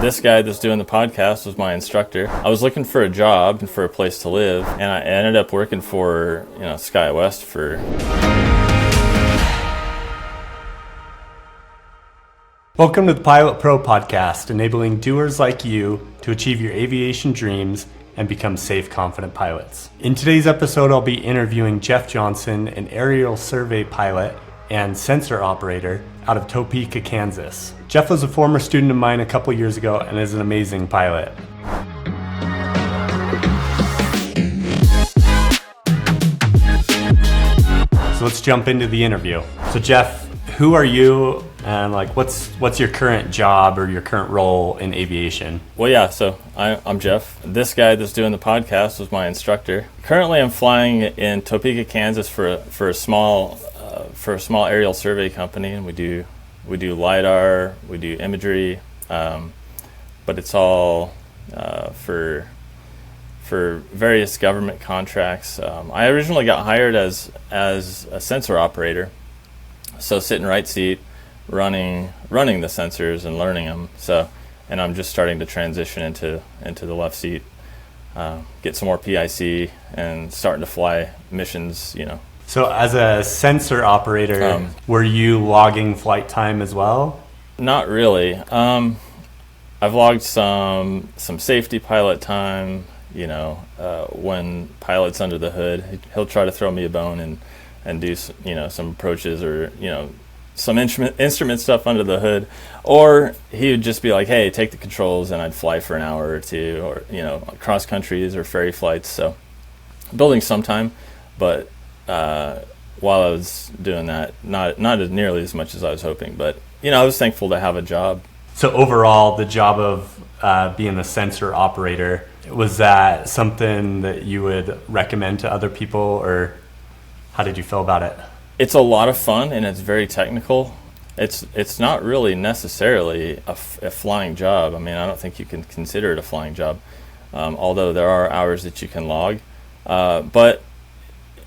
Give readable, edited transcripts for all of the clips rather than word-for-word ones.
This guy that's doing the podcast was my instructor. I was looking for a job and for a place to live, and I ended up working for SkyWest for. Welcome to the Pilot Pro podcast, enabling doers like you to achieve your aviation dreams and become safe, confident pilots. In today's episode, I'll be interviewing Jeff Johnson, an aerial survey pilot and sensor operator out of Topeka, Kansas. Jeff was a former student of mine a couple years ago and is an amazing pilot. So let's jump into the interview. So Jeff, who are you and what's your current job or your current role in aviation? Well, yeah, so I'm Jeff. This guy that's doing the podcast was my instructor. Currently, I'm flying in Topeka, Kansas for a small aerial survey company, and we do LiDAR, we do imagery, but it's all for various government contracts. I originally got hired as a sensor operator, so sitting right seat, running the sensors and learning them. And I'm just starting to transition into the left seat, get some more PIC, and starting to fly missions. So as a sensor operator, were you logging flight time as well? Not really. I've logged some safety pilot time. When pilot's under the hood, he'll try to throw me a bone and do some approaches or some instrument stuff under the hood, or he would just be like, "Hey, take the controls," and I'd fly for an hour or two, or cross countries or ferry flights. So building some time, but while I was doing that, not as nearly as much as I was hoping, but I was thankful to have a job. So overall, the job of being a sensor operator, was that something that you would recommend to other people, or how did you feel about it? It's a lot of fun, and it's very technical. It's not really necessarily a flying job. I mean, I don't think you can consider it a flying job, although there are hours that you can log. But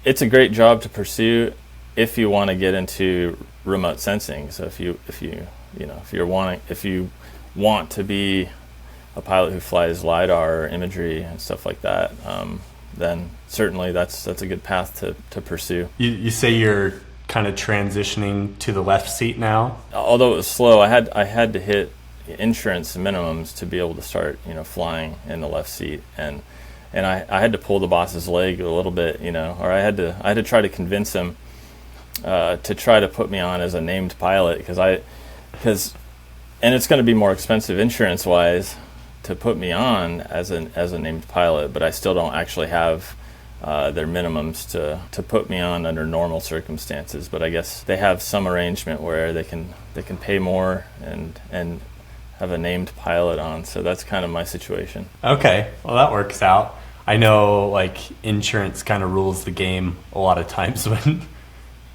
it's a great job to pursue if you want to get into remote sensing. So if you want to be a pilot who flies LiDAR or imagery and stuff like that, then certainly that's a good path to pursue. You say you're kind of transitioning to the left seat now? Although it was slow, I had to hit insurance minimums to be able to start flying in the left seat, and I had to pull the boss's leg a little bit, or I had to try to convince him to try to put me on as a named pilot, because it's going to be more expensive insurance wise to put me on as a named pilot, but I still don't actually have their minimums to put me on under normal circumstances. But I guess they have some arrangement where they can pay more and have a named pilot on. So that's kind of my situation. Okay, well that works out. I know insurance kind of rules the game a lot of times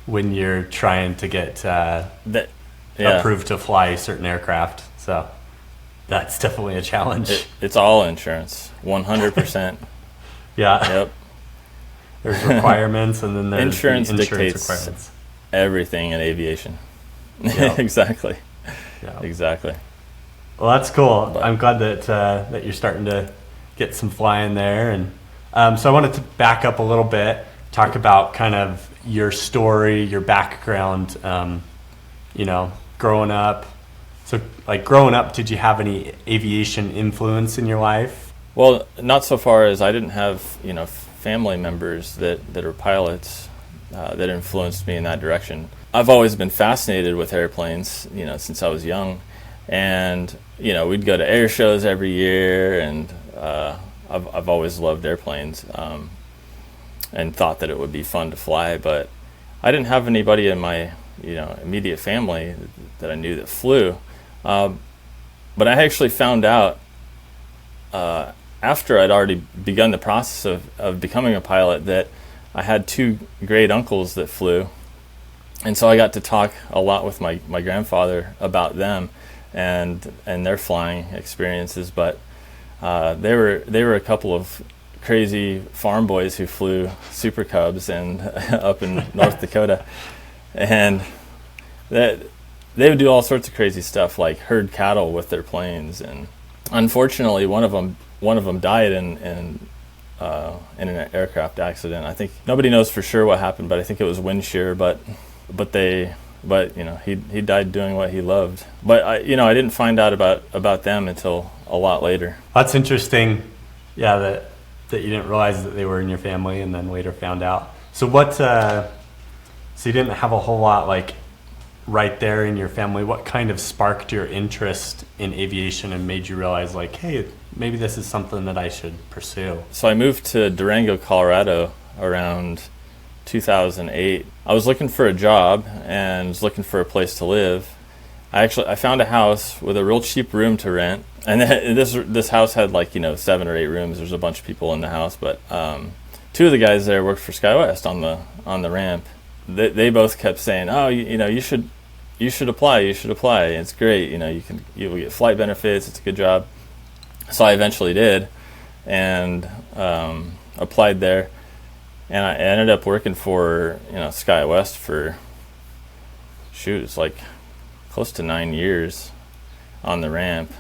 when you're trying to get approved to fly certain aircraft. So that's definitely a challenge. It's all insurance, 100%. Yeah. Yep. There's requirements, and then there's insurance the dictates requirements. Everything in aviation. Yep. Exactly. Yeah. Exactly. Well, that's cool. I'm glad that you're starting to get some flying there, and so I wanted to back up a little bit, talk about kind of your story, your background. Growing up. So, growing up, did you have any aviation influence in your life? Well, not so far as I didn't have, family members that are pilots that influenced me in that direction. I've always been fascinated with airplanes, since I was young. And, we'd go to air shows every year, and I've always loved airplanes and thought that it would be fun to fly. But I didn't have anybody in my, immediate family that I knew that flew. But I actually found out after I'd already begun the process of becoming a pilot that I had two great uncles that flew, and so I got to talk a lot with my grandfather about them and their flying experiences. But they were a couple of crazy farm boys who flew Super Cubs and up in North Dakota, and that they would do all sorts of crazy stuff, like herd cattle with their planes and Unfortunately, one of them died in an aircraft accident. I think nobody knows for sure what happened, but I think it was wind shear. But he died doing what he loved. But I didn't find out about them until a lot later. That's interesting. Yeah, that you didn't realize that they were in your family, and then later found out. So so you didn't have a whole lot like right there in your family. What kind of sparked your interest in aviation and made you realize like, hey, maybe this is something that I should pursue? So I moved to Durango, Colorado around 2008. I was looking for a job and was looking for a place to live. I found a house with a real cheap room to rent, and this house had 7 or 8 rooms. There's a bunch of people in the house, but two of the guys there worked for SkyWest on the ramp. They both kept saying, "Oh, you should apply. You should apply. It's great. You will get flight benefits. It's a good job." So I eventually did, and applied there, and I ended up working for SkyWest for it's like close to 9 years on the ramp,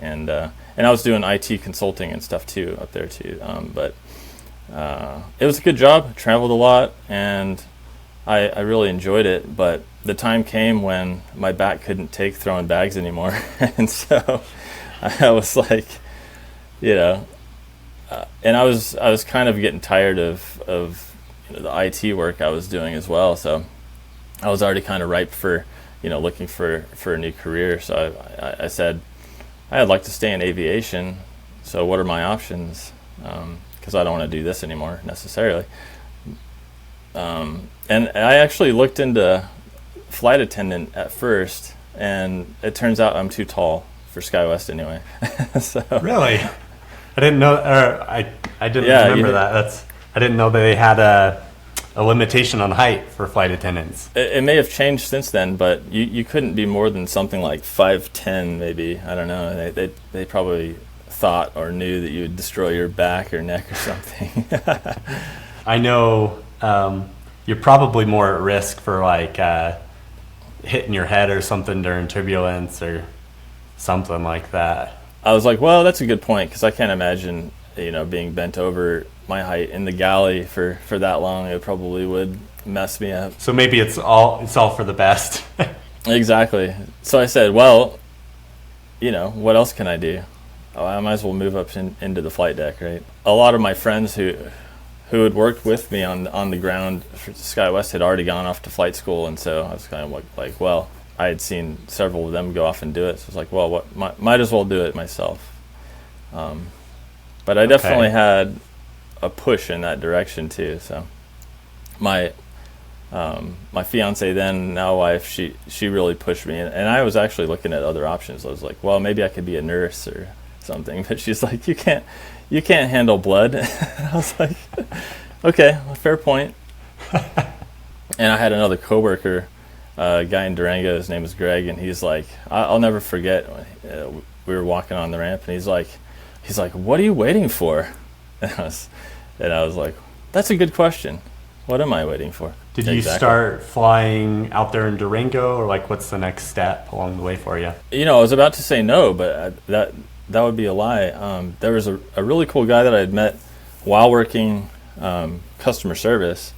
and I was doing IT consulting and stuff too up there too. But it was a good job. Traveled a lot, and I really enjoyed it. But the time came when my back couldn't take throwing bags anymore, and so I was like, and I was kind of getting tired of the IT work I was doing as well. So I was already kind of ripe for looking for a new career. So I said I'd like to stay in aviation. So what are my options? Because I don't want to do this anymore necessarily. And I actually looked into flight attendant at first, and it turns out I'm too tall for SkyWest anyway. So really, I didn't know. Or I didn't remember that. I didn't know that they had a limitation on height for flight attendants. It may have changed since then, but you couldn't be more than something like 5'10", maybe. I don't know. They probably thought or knew that you would destroy your back or neck or something. I know you're probably more at risk for hitting your head or something during turbulence or something like that. I was like, well, that's a good point, because I can't imagine being bent over my height in the galley for that long. It probably would mess me up. So maybe it's all for the best. Exactly. So I said, well, what else can I do? Oh, I might as well move up into the flight deck, right? A lot of my friends who had worked with me on the ground for SkyWest had already gone off to flight school, and so I was kind of like, well, I had seen several of them go off and do it, so I was like, well, might as well do it myself. But I definitely had a push in that direction too. So my fiance then, now wife, she really pushed me, and I was actually looking at other options. I was like, well, maybe I could be a nurse or something, but she's like, you can't handle blood. I was like, okay, fair point. And I had another coworker, a guy in Durango, his name is Greg, and he's like, I'll never forget, we were walking on the ramp, and he's like, what are you waiting for? And I was like, that's a good question. What am I waiting for? Did you start flying out there in Durango, or what's the next step along the way for you? I was about to say no, but that would be a lie. There was a really cool guy that I had met while working customer service,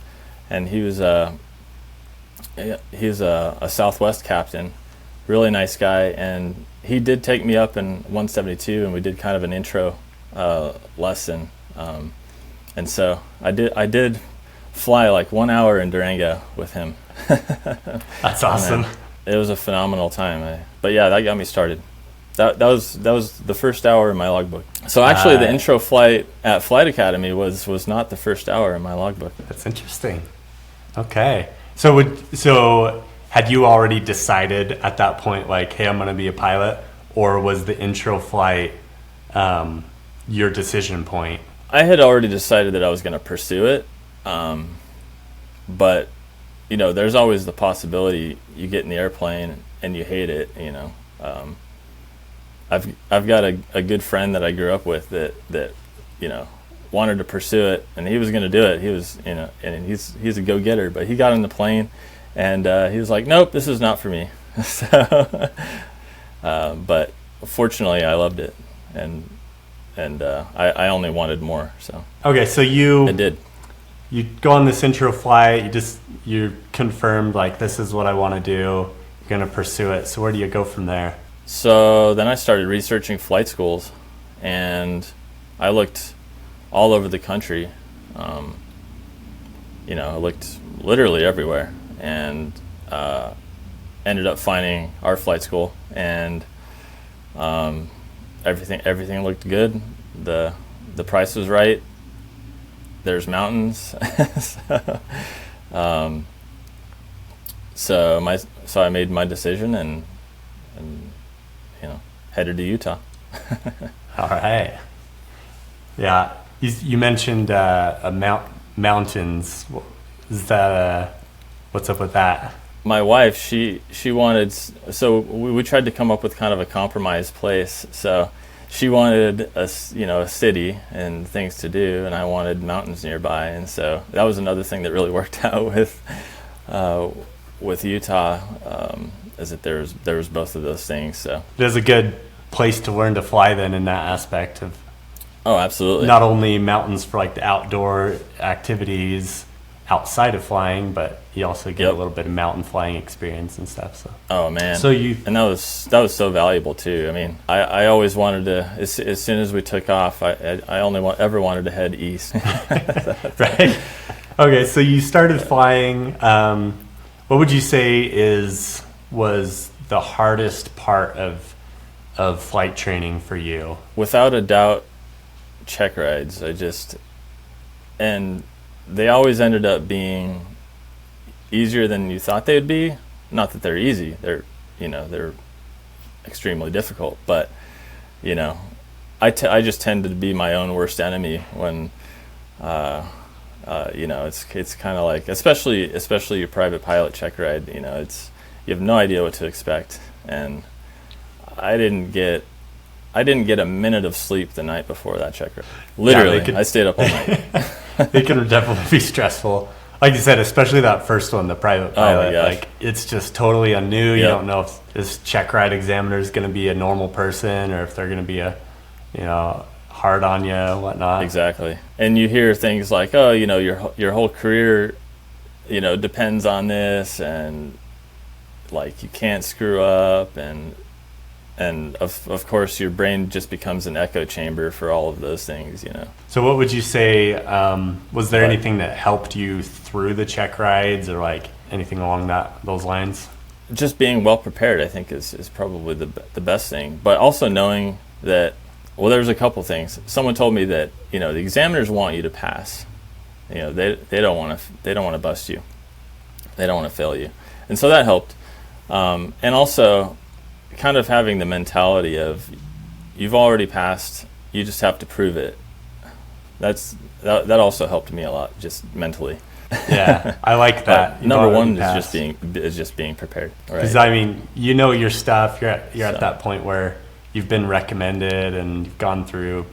and he's a Southwest captain, really nice guy, and he did take me up in 172, and we did kind of an intro lesson, and so I did fly 1 hour in Durango with him. That's awesome. It was a phenomenal time. But yeah, that got me started. That was the first hour in my logbook. So actually, the intro flight at Flight Academy was not the first hour in my logbook. That's interesting. Okay, so had you already decided at that point, hey, I'm going to be a pilot, or was the intro flight your decision point? I had already decided that I was going to pursue it, but there's always the possibility you get in the airplane and you hate it. I've got a good friend that I grew up with that wanted to pursue it, and he was going to do it. He was and he's a go-getter, but he got in the plane and he was like, nope, this is not for me. So but fortunately I loved it, and I only wanted more. So Okay, so I did. you go on this intro flight. You confirmed like this is what I want to do. You're gonna pursue it. So where do you go from there? So then I started researching flight schools, and I looked all over the country. I looked literally everywhere, and ended up finding our flight school, and everything looked good. The price was right. There's mountains. So I made my decision and headed to Utah. All right. Yeah, you mentioned mountains. Is that what's up with that? My wife, she wanted, so we tried to come up with kind of a compromise place. So she wanted a city and things to do, and I wanted mountains nearby. And so that was another thing that really worked out with Utah, is that there was both of those things. So it is a good place to learn to fly then in that aspect of. Oh, absolutely. Not only mountains for like the outdoor activities outside of flying, but you also get a little bit of mountain flying experience and stuff. So. Oh man. So and that was so valuable too. I mean, I always wanted to. As soon as we took off, I only ever wanted to head east. Right. Okay. So you started flying. What would you say was the hardest part of flight training for you? Without a doubt, check rides. And they always ended up being easier than you thought they'd be. Not that they're easy. They're extremely difficult. But I just tended to be my own worst enemy when it's kind of like, especially your private pilot check ride. You have no idea what to expect, and I didn't get a minute of sleep the night before that check ride. Literally, I stayed up all night. It can definitely be stressful. Like you said, especially that first one, the private pilot. Oh my gosh. Like it's just totally new. Yep. You don't know if this check ride examiner is going to be a normal person or if they're going to be hard on you and whatnot. Exactly. And you hear things like, oh, your whole career, depends on this, and like you can't screw up, and of course your brain just becomes an echo chamber for all of those things. So what would you say, was there anything that helped you through the check rides or like anything along those lines? Just being well prepared, I think, is probably the best thing. But also knowing that, well, there's a couple things. Someone told me that the examiners want you to pass. They don't want to bust you. They don't want to fail you, and so that helped. And also, kind of having the mentality of you've already passed, you just have to prove it. That also helped me a lot, just mentally. Yeah, I like that. Number one is just being prepared. Because right? Your stuff. You're at that point where you've been recommended and you've gone through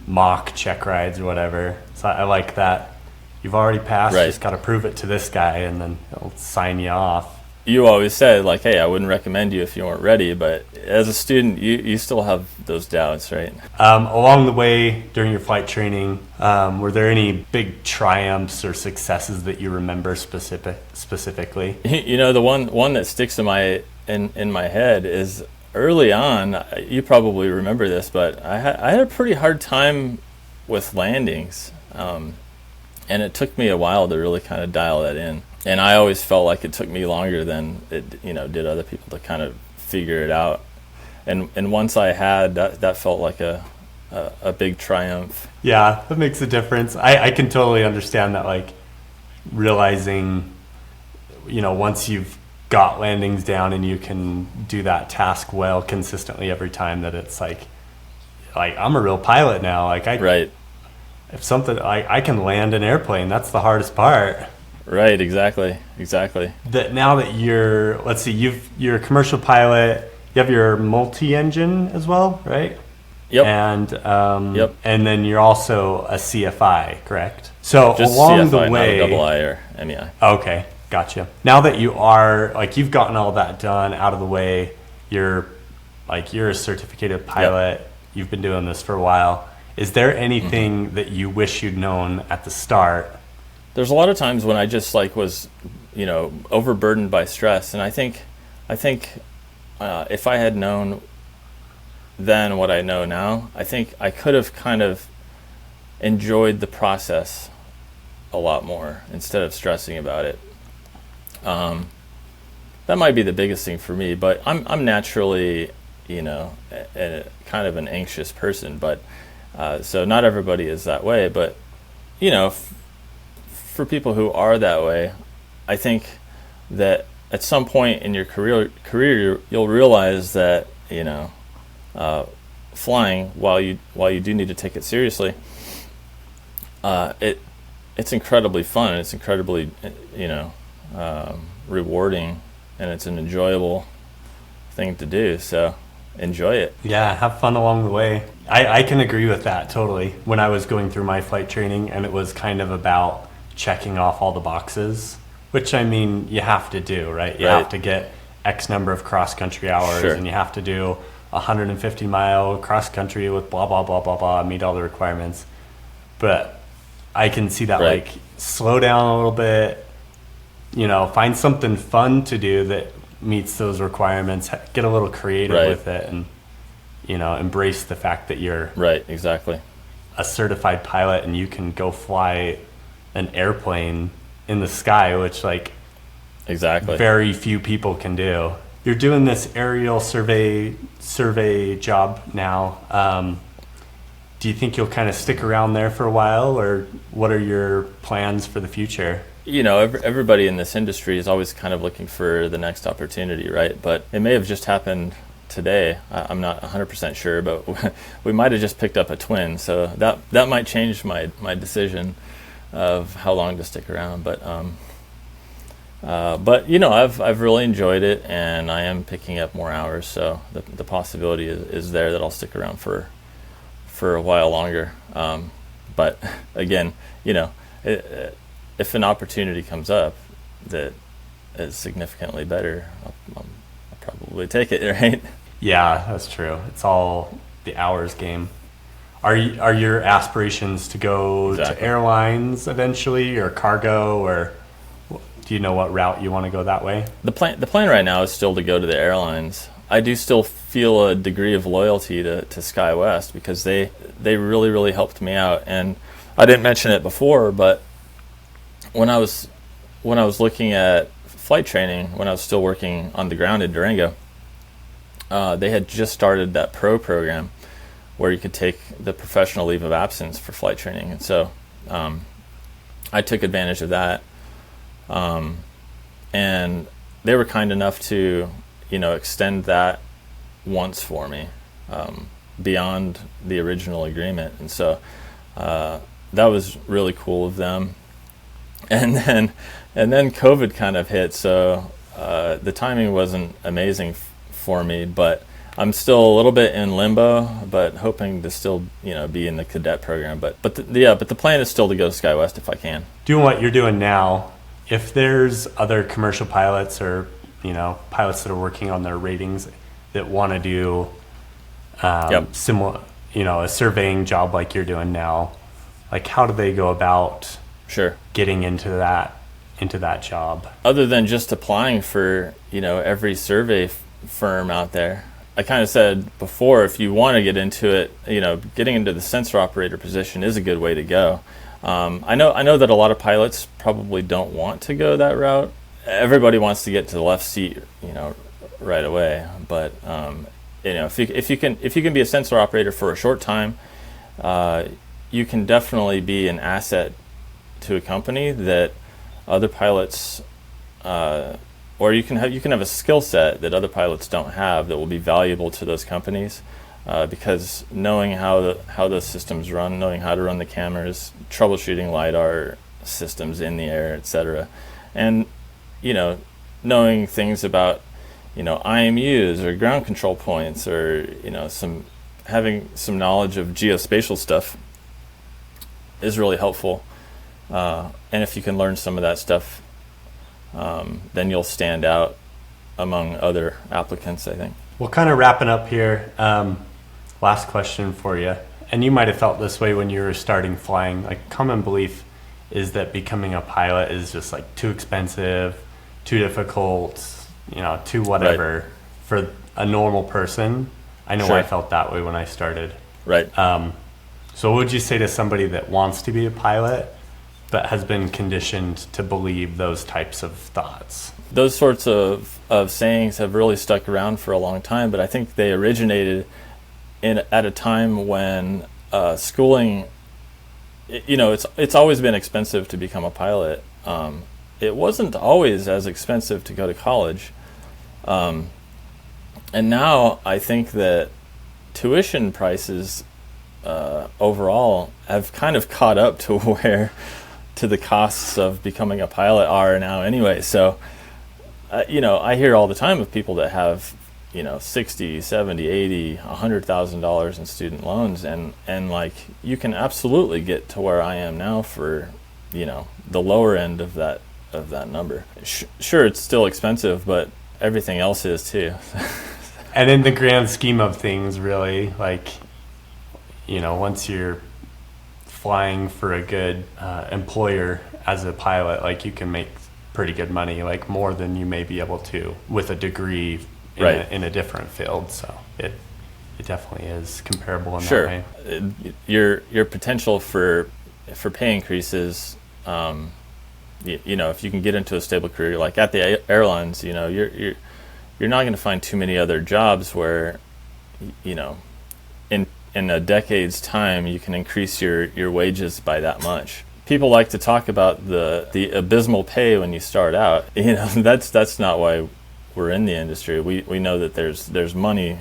mock check rides or whatever. So I like that. You've already passed. Right. Just got to prove it to this guy, and then he'll sign you off. You always said, like, hey, I wouldn't recommend you if you weren't ready, but as a student, you still have those doubts, right? Along the way, during your flight training, were there any big triumphs or successes that you remember specifically? The one that sticks in my head is early on. You probably remember this, but I had a pretty hard time with landings, and it took me a while to really kind of dial that in. And I always felt like it took me longer than it did other people to kind of figure it out. And once I had that felt like a big triumph. Yeah, that makes a difference. I can totally understand that, like realizing, once you've got landings down and you can do that task well consistently every time, that it's like I'm a real pilot now. Right. If something I can land an airplane, that's the hardest part. Right, exactly. That now that you're a commercial pilot, you have your multi-engine as well, right? Yep. And yep. And then you're also a CFI, correct? So just along CFI, the way, not a double I or MEI. Okay, gotcha. Now that you are you've gotten all that done out of the way, you're a certificated pilot. Yep. you've been doing this for a while. Is there anything that you wish you'd known at the start? There's a lot of times when I just was, overburdened by stress, and I think if I had known then what I know now, I think I could have kind of enjoyed the process a lot more instead of stressing about it. That might be the biggest thing for me, but I'm naturally, a kind of an anxious person, but so not everybody is that way, but for people who are that way, I think that at some point in your career you'll realize that flying, while you do need to take it seriously, it's incredibly fun. It's incredibly rewarding, and it's an enjoyable thing to do. So enjoy it. Yeah, have fun along the way. I can agree with that totally. When I was going through my flight training, and it was kind of about checking off all the boxes, which I mean you have to do, right? You have to get X number of cross-country hours, Sure. and you have to do 150-mile cross-country with blah, blah, blah, blah, blah, meet all the requirements. But I can see that, Right. slow down a little bit, find something fun to do that meets those requirements, get a little creative Right. with it, and, embrace the fact that you're Right, exactly. a certified pilot and you can go fly an airplane in the sky, which Exactly. very few people can do. You're doing this aerial survey job now. Do you think you'll kind of stick around there for a while, or what are your plans for the future? Everybody in this industry is always kind of looking for the next opportunity, right? But it may have just happened today. I'm not 100% sure, but we might have just picked up a twin, so that might change my decision of how long to stick around. But I've really enjoyed it, and I am picking up more hours, so the possibility is there that I'll stick around for a while longer. But again, if an opportunity comes up that is significantly better, I'll probably take it, right? Yeah, that's true. It's all the hours game. Are your aspirations to go Exactly. to airlines eventually, or cargo, or do you know what route you want to go that way? The plan right now is still to go to the airlines. I do still feel a degree of loyalty to SkyWest because they really, really helped me out. And I didn't mention it before, but when I was looking at flight training, when I was still working on the ground in Durango, they had just started that pro program where you could take the professional leave of absence for flight training. And so I took advantage of that. And they were kind enough to, extend that once for me, beyond the original agreement. And so that was really cool of them. And then COVID kind of hit, so the timing wasn't amazing for me, but I'm still a little bit in limbo, but hoping to still, be in the cadet program. But the plan is still to go to SkyWest if I can. Doing what you're doing now, if there's other commercial pilots or pilots that are working on their ratings that want to do similar, a surveying job like you're doing now, how do they go about Sure. getting into that job? Other than just applying for every survey firm out there. I kind of said before, if you want to get into it, getting into the sensor operator position is a good way to go. I know that a lot of pilots probably don't want to go that route. Everybody wants to get to the left seat, right away. But if you can be a sensor operator for a short time, you can definitely be an asset to a company that other pilots, or you can have a skill set that other pilots don't have that will be valuable to those companies. Because knowing how those systems run, knowing how to run the cameras, troubleshooting LiDAR systems in the air, etc., and knowing things about IMUs or ground control points, or having some knowledge of geospatial stuff is really helpful. And if you can learn some of that stuff, then you'll stand out among other applicants, I think. Well, kind of wrapping up here. Last question for you. And you might have felt this way when you were starting flying. Like, common belief is that becoming a pilot is just like too expensive, too difficult, too whatever for a normal person. I know I felt that way when I started. Right. So what would you say to somebody that wants to be a pilot but has been conditioned to believe those types of thoughts? Those sorts of sayings have really stuck around for a long time, but I think they originated at a time when schooling, it's always been expensive to become a pilot. It wasn't always as expensive to go to college. And now I think that tuition prices overall have kind of caught up to the costs of becoming a pilot are now anyway. So, I hear all the time of people that have, $60, $70, $80, $100,000 in student loans, and like you can absolutely get to where I am now for, the lower end of that number. Sure, it's still expensive, but everything else is too. And in the grand scheme of things, really, like, once you're flying for a good employer as a pilot, like you can make pretty good money, like more than you may be able to with a degree in a different field. So it definitely is comparable in that way. Your potential for pay increases, if you can get into a stable career, like at the airlines, you're not going to find too many other jobs where, in a decade's time, you can increase your wages by that much. People like to talk about the abysmal pay when you start out. That's not why we're in the industry. We know that there's money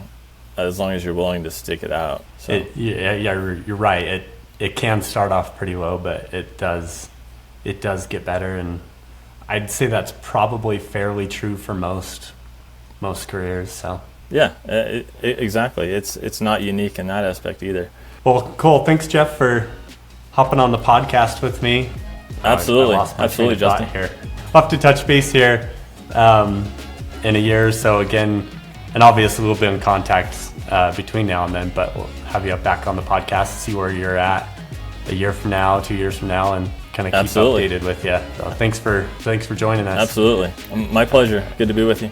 as long as you're willing to stick it out. So you're right. It can start off pretty low, but it does get better, and I'd say that's probably fairly true for most careers. So. Yeah, exactly. It's not unique in that aspect either. Well, cool. Thanks, Jeff, for hopping on the podcast with me. Absolutely. Absolutely, Justin. Here. We'll have to touch base here in a year or so again, and obviously we'll be in contact between now and then, but we'll have you back on the podcast, see where you're at a year from now, 2 years from now, and kind of keep updated with you. So thanks for joining us. Absolutely. My pleasure. Good to be with you.